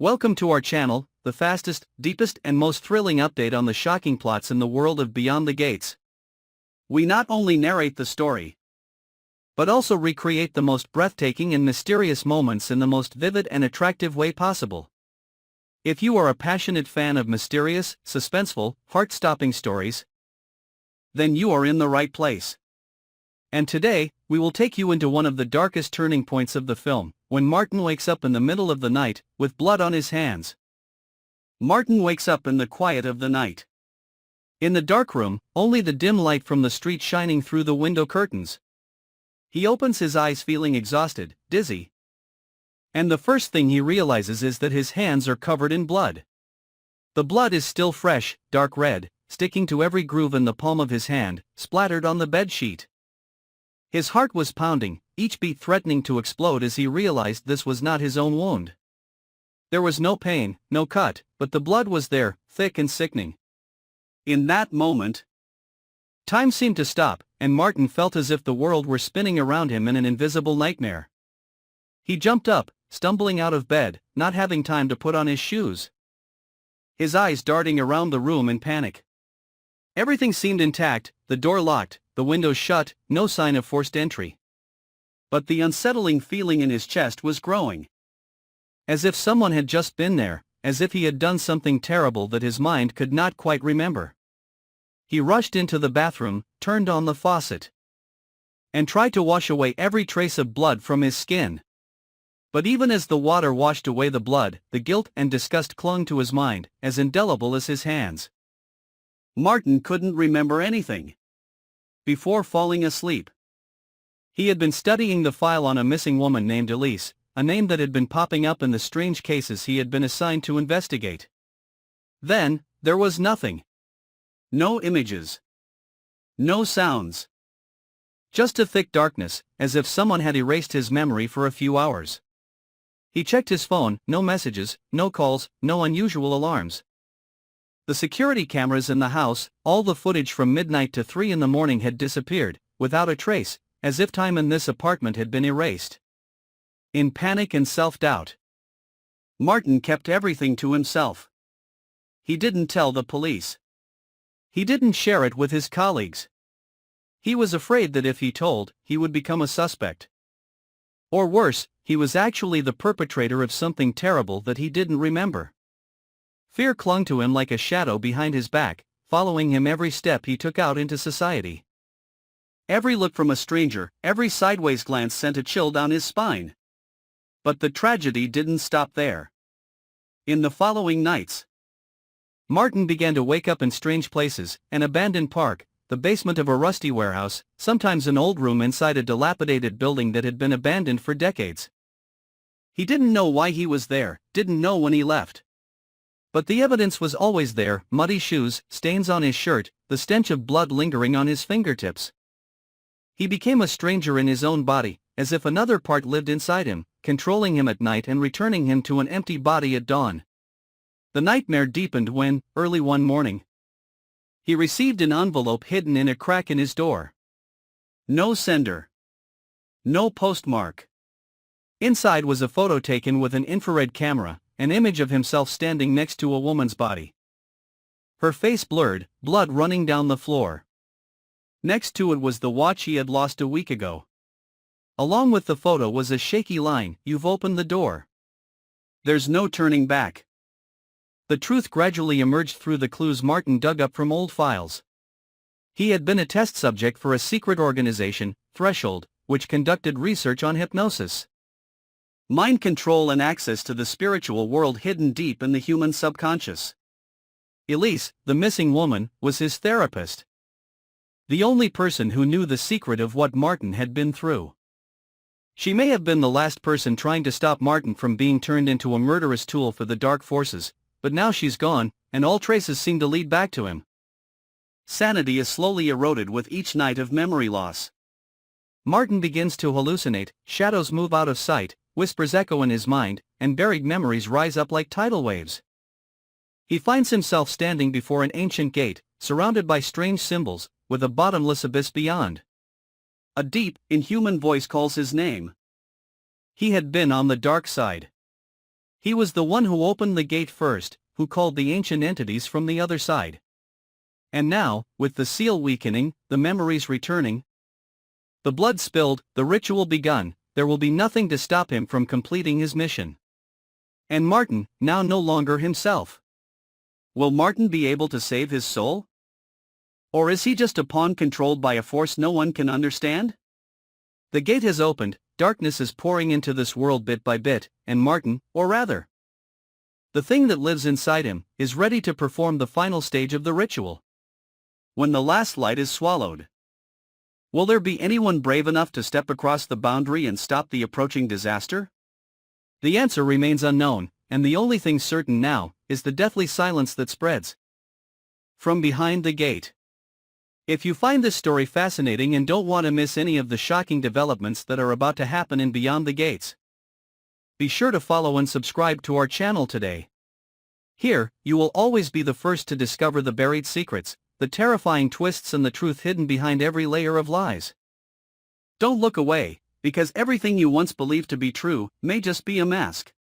Welcome to our channel, the fastest, deepest and most thrilling update on the shocking plots in the world of Beyond the Gates. We not only narrate the story, but also recreate the most breathtaking and mysterious moments in the most vivid and attractive way possible. If you are a passionate fan of mysterious, suspenseful, heart-stopping stories, then you are in the right place. And today, we will take you into one of the darkest turning points of the film, when Martin wakes up in the middle of the night, with blood on his hands. Martin wakes up in the quiet of the night. In the dark room, only the dim light from the street shining through the window curtains. He opens his eyes feeling exhausted, dizzy. And the first thing he realizes is that his hands are covered in blood. The blood is still fresh, dark red, sticking to every groove in the palm of his hand, splattered on the bedsheet. His heart was pounding, each beat threatening to explode as he realized this was not his own wound. There was no pain, no cut, but the blood was there, thick and sickening. In that moment, time seemed to stop, and Martin felt as if the world were spinning around him in an invisible nightmare. He jumped up, stumbling out of bed, not having time to put on his shoes. His eyes darting around the room in panic. Everything seemed intact, the door locked, the windows shut, no sign of forced entry. But the unsettling feeling in his chest was growing. As if someone had just been there, as if he had done something terrible that his mind could not quite remember. He rushed into the bathroom, turned on the faucet, and tried to wash away every trace of blood from his skin. But even as the water washed away the blood, the guilt and disgust clung to his mind, as indelible as his hands. Martin couldn't remember anything. Before falling asleep, he had been studying the file on a missing woman named Elise, a name that had been popping up in the strange cases he had been assigned to investigate. Then, there was nothing. No images. No sounds. Just a thick darkness, as if someone had erased his memory for a few hours. He checked his phone, no messages, no calls, no unusual alarms. The security cameras in the house, all the footage from midnight to 3 in the morning had disappeared, without a trace, as if time in this apartment had been erased. In panic and self-doubt, Martin kept everything to himself. He didn't tell the police. He didn't share it with his colleagues. He was afraid that if he told, he would become a suspect. Or worse, he was actually the perpetrator of something terrible that he didn't remember. Fear clung to him like a shadow behind his back, following him every step he took out into society. Every look from a stranger, every sideways glance sent a chill down his spine. But the tragedy didn't stop there. In the following nights, Martin began to wake up in strange places: an abandoned park, the basement of a rusty warehouse, sometimes an old room inside a dilapidated building that had been abandoned for decades. He didn't know why he was there, didn't know when he left. But the evidence was always there: muddy shoes, stains on his shirt, the stench of blood lingering on his fingertips. He became a stranger in his own body, as if another part lived inside him, controlling him at night and returning him to an empty body at dawn. The nightmare deepened when, early one morning, he received an envelope hidden in a crack in his door. No sender. No postmark. Inside was a photo taken with an infrared camera, an image of himself standing next to a woman's body. Her face blurred, blood running down the floor. Next to it was the watch he had lost a week ago. Along with the photo was a shaky line: "You've opened the door. There's no turning back." The truth gradually emerged through the clues Martin dug up from old files. He had been a test subject for a secret organization, Threshold, which conducted research on hypnosis, mind control and access to the spiritual world hidden deep in the human subconscious. Elise, the missing woman, was his therapist. The only person who knew the secret of what Martin had been through. She may have been the last person trying to stop Martin from being turned into a murderous tool for the dark forces, but now she's gone, and all traces seem to lead back to him. Sanity is slowly eroded with each night of memory loss. Martin begins to hallucinate, shadows move out of sight, whispers echo in his mind, and buried memories rise up like tidal waves. He finds himself standing before an ancient gate, surrounded by strange symbols, with a bottomless abyss beyond. A deep, inhuman voice calls his name. He had been on the dark side. He was the one who opened the gate first, who called the ancient entities from the other side. And now, with the seal weakening, the memories returning, the blood spilled, the ritual begun, there will be nothing to stop him from completing his mission. And Martin, now no longer himself. Will Martin be able to save his soul? Or is he just a pawn controlled by a force no one can understand? The gate has opened, darkness is pouring into this world bit by bit, and Martin, or rather, the thing that lives inside him, is ready to perform the final stage of the ritual. When the last light is swallowed, will there be anyone brave enough to step across the boundary and stop the approaching disaster? The answer remains unknown, and the only thing certain now is the deathly silence that spreads from behind the gate. If you find this story fascinating and don't want to miss any of the shocking developments that are about to happen in Beyond the Gates, be sure to follow and subscribe to our channel today. Here, you will always be the first to discover the buried secrets, the terrifying twists and the truth hidden behind every layer of lies. Don't look away, because everything you once believed to be true may just be a mask.